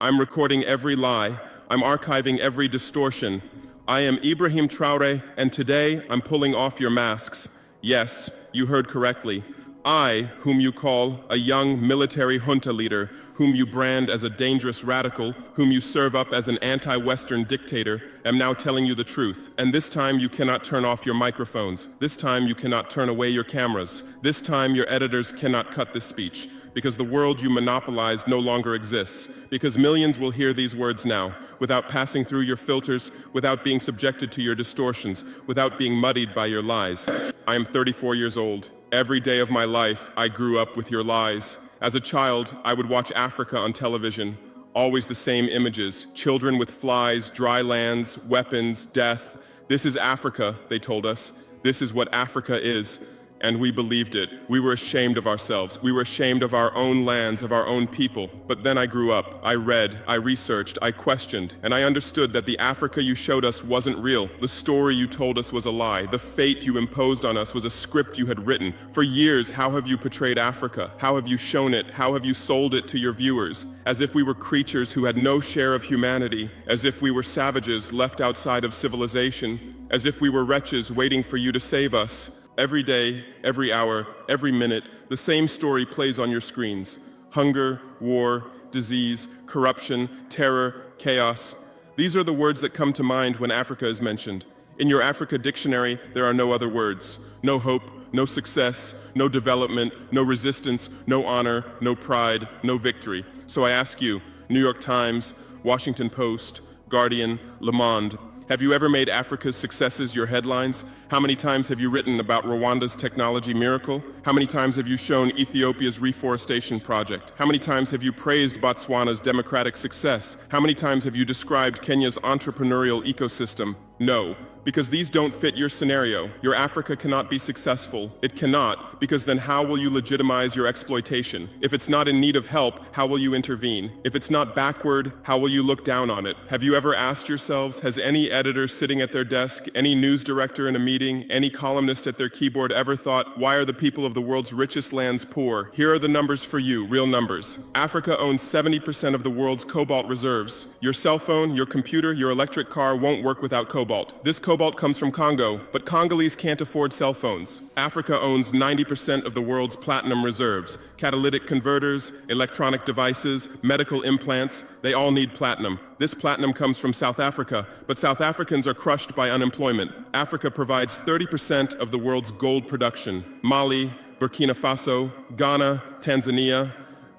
I'm recording every lie. I'm archiving every distortion. I am IBRAHIM Traoore, and today I'm pulling off your masks. Yes, you heard correctly. I, whom you call a young military junta leader, whom you brand as a dangerous radical, whom you serve up as an anti-Western dictator, am now telling you the truth. And this time you cannot turn off your microphones. This time you cannot turn away your cameras. This time your editors cannot cut this speech, because the world you monopolize no longer exists. Because millions will hear these words now, without passing through your filters, without being subjected to your distortions, without being muddied by your lies. I am 34 years old. Every day of my life, I grew up with your lies. As a child, I would watch Africa on television. Always the same images. Children with flies, dry lands, weapons, death. This is Africa, they told us. This is what Africa is. And we believed it. We were ashamed of ourselves. We were ashamed of our own lands, of our own people. But then I grew up. I read, I researched, I questioned, and I understood that the Africa you showed us wasn't real. The story you told us was a lie. The fate you imposed on us was a script you had written. For years, how have you portrayed Africa? How have you shown it? How have you sold it to your viewers? As if we were creatures who had no share of humanity. As if we were savages left outside of civilization. As if we were wretches waiting for you to save us. Every day, every hour, every minute, the same story plays on your screens. Hunger, war, disease, corruption, terror, chaos. These are the words that come to mind when Africa is mentioned. In your Africa dictionary, there are no other words. No hope, no success, no development, no resistance, no honor, no pride, no victory. So I ask you, New York Times, Washington Post, Guardian, Le Monde, have you ever made Africa's successes your headlines? How many times have you written about Rwanda's technology miracle? How many times have you shown Ethiopia's reforestation project? How many times have you praised Botswana's democratic success? How many times have you described Kenya's entrepreneurial ecosystem? No, because these don't fit your scenario. Your Africa cannot be successful. It cannot, because then how will you legitimize your exploitation? If it's not in need of help, how will you intervene? If it's not backward, how will you look down on it? Have you ever asked yourselves, has any editor sitting at their desk, any news director in a meeting, any columnist at their keyboard ever thought, why are the people of the world's richest lands poor? Here are the numbers for you, real numbers. Africa owns 70% of the world's cobalt reserves. Your cell phone, your computer, your electric car won't work without cobalt. This cobalt comes from Congo, but Congolese can't afford cell phones. Africa owns 90% of the world's platinum reserves. Catalytic converters, electronic devices, medical implants, they all need platinum. This platinum comes from South Africa, but South Africans are crushed by unemployment. Africa provides 30% of the world's gold production. Mali, Burkina Faso, Ghana, Tanzania.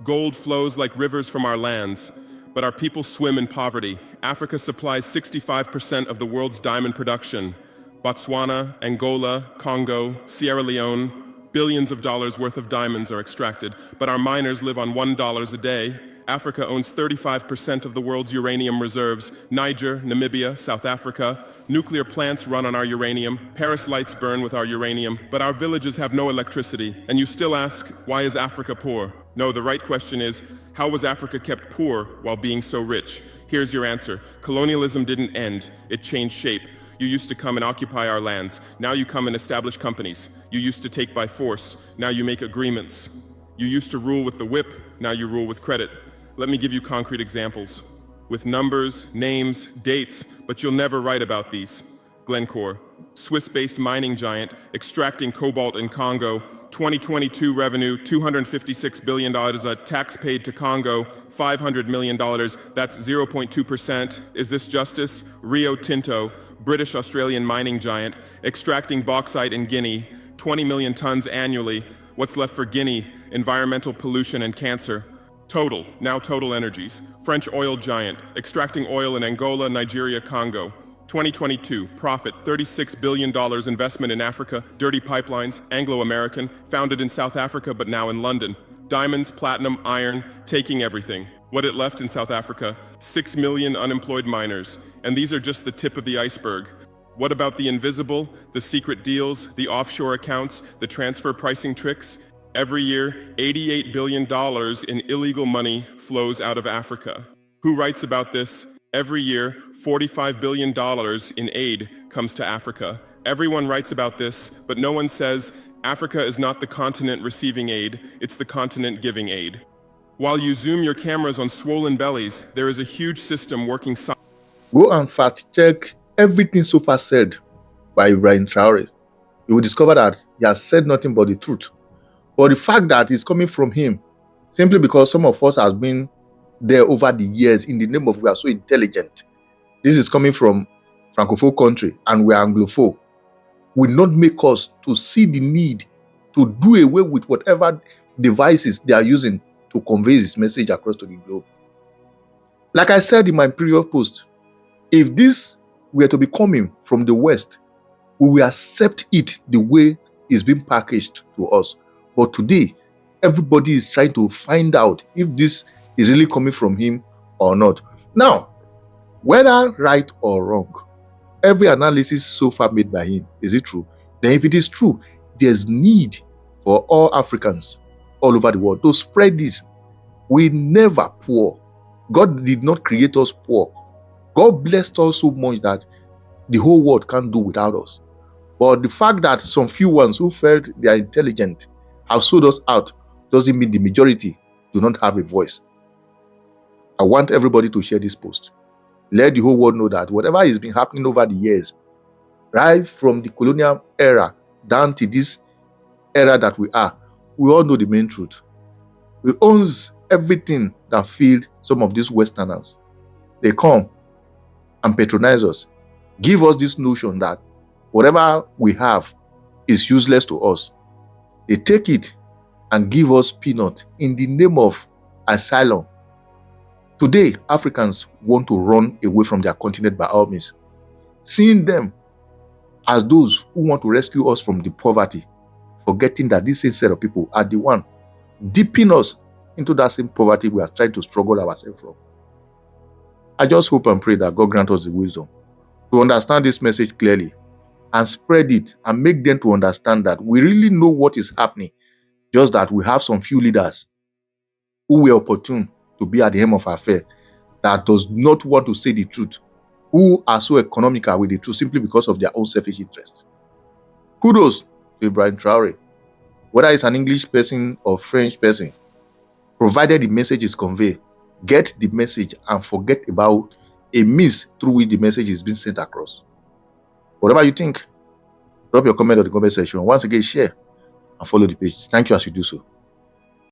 Gold flows like rivers from our lands, but our people swim in poverty. Africa supplies 65% of the world's diamond production. Botswana, Angola, Congo, Sierra Leone, billions of dollars worth of diamonds are extracted, but our miners live on $1 a day. Africa owns 35% of the world's uranium reserves. Niger, Namibia, South Africa. Nuclear plants run on our uranium. Paris lights burn with our uranium, but our villages have no electricity. And you still ask, why is Africa poor? No, the right question is, how was Africa kept poor while being so rich? Here's your answer. Colonialism didn't end, it changed shape. You used to come and occupy our lands. Now you come and establish companies. You used to take by force. Now you make agreements. You used to rule with the whip. Now you rule with credit. Let me give you concrete examples. With numbers, names, dates, but you'll never write about these. Glencore, Swiss-based mining giant, extracting cobalt in Congo. 2022 revenue, $256 billion, a tax paid to Congo, $500 million, that's 0.2%. Is this justice? Rio Tinto, British-Australian mining giant, extracting bauxite in Guinea, 20 million tons annually. What's left for Guinea? Environmental pollution and cancer. Total, now Total Energies, French oil giant, extracting oil in Angola, Nigeria, Congo. 2022, profit, $36 billion investment in Africa, dirty pipelines, Anglo-American, founded in South Africa but now in London. Diamonds, platinum, iron, taking everything. What it left in South Africa? 6 million unemployed miners. And these are just the tip of the iceberg. What about the invisible, the secret deals, the offshore accounts, the transfer pricing tricks? Every year, $88 billion in illegal money flows out of Africa. Who writes about this? Every year, $45 billion in aid comes to Africa. Everyone writes about this, but no one says Africa is not the continent receiving aid, it's the continent giving aid. While you zoom your cameras on swollen bellies, there is a huge system working Go and fact check everything so far said by IBRAHIM Traore. You will discover that he has said nothing but the truth. But the fact that it's coming from him, simply because some of us has been there over the years in the name of we are so intelligent. This is coming from Francophone country and we are Anglophone. Will not make us to see the need to do away with whatever devices they are using to convey this message across to the globe. Like I said in my previous post, if this were to be coming from the West, we will accept it the way it's been packaged to us. But today, everybody is trying to find out if this is really coming from him or not. Now, whether right or wrong, every analysis so far made by him, is it true? Then if it is true, there's need for all Africans all over the world to spread this. We never poor. God did not create us poor. God blessed us so much that the whole world can't do without us. But the fact that some few ones who felt they are intelligent have sold us out doesn't mean the majority do not have a voice. I want everybody to share this post. Let the whole world know that whatever has been happening over the years, right from the colonial era down to this era that we are, we all know the main truth. We own everything that feed some of these Westerners. They come and patronize us, give us this notion that whatever we have is useless to us. They take it and give us peanut in the name of asylum. Today, Africans want to run away from their continent by all means, seeing them as those who want to rescue us from the poverty, forgetting that this same set of people are the one dipping us into that same poverty we are trying to struggle ourselves from. I just hope and pray that God grant us the wisdom to understand this message clearly and spread it and make them to understand that we really know what is happening, just that we have some few leaders who were opportune to be at the helm of our affair that does not want to say the truth, who are so economical with the truth simply because of their own selfish interest. Kudos to IBRAHIM Traore, whether it's an English person or French person, provided the message is conveyed, get the message and forget about a means through which the message is being sent across. Whatever you think, drop your comment on the comment section. Once again, share and follow the page. Thank you as you do so.